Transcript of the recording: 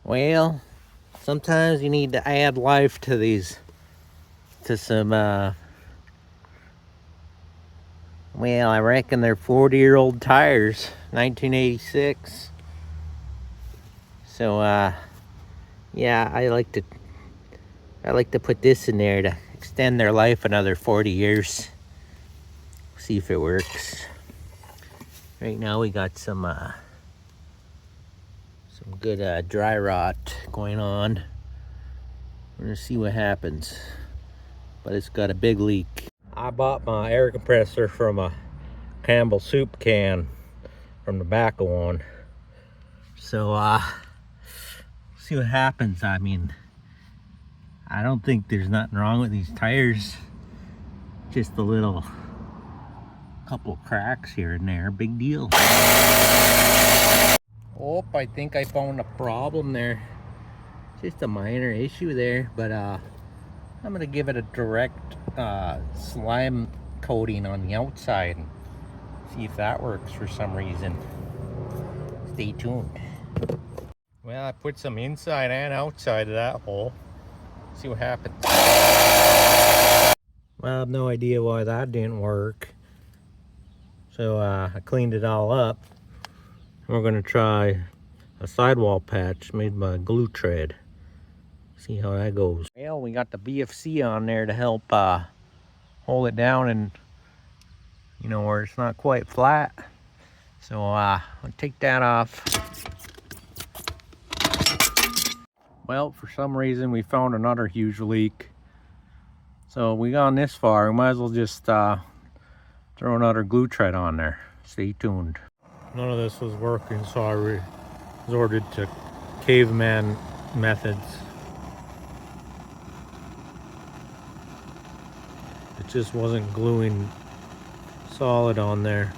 Well, sometimes you need to add life to these, to some, well, I reckon they're 40-year-old tires, 1986. So, yeah, I like to put this in there to extend their life another 40 years. See if it works. Right now we got some good dry rot going on. We're gonna see what happens. But it's got a big leak. I bought my air compressor from a Campbell soup can from the tobacco one. So see what happens. I mean, I don't think there's nothing wrong with these tires. Just a little couple cracks here and there, big deal. Oh, I think I found a problem there. Just a minor issue there, but I'm gonna give it a direct slime coating on the outside and see if that works for some reason. Stay tuned. Well, I put some inside and outside of that hole. See what happens. Well, I have no idea why that didn't work. So I cleaned it all up. We're gonna try a sidewall patch made by glue thread. See how that goes. Well, we got the BFC on there to help hold it down, and you know, where it's not quite flat. So I'll take that off. Well, for some reason we found another huge leak. So we gone this far, we might as well just throw another glue thread on there. Stay tuned. None of this was working, so I resorted to caveman methods. It just wasn't gluing solid on there.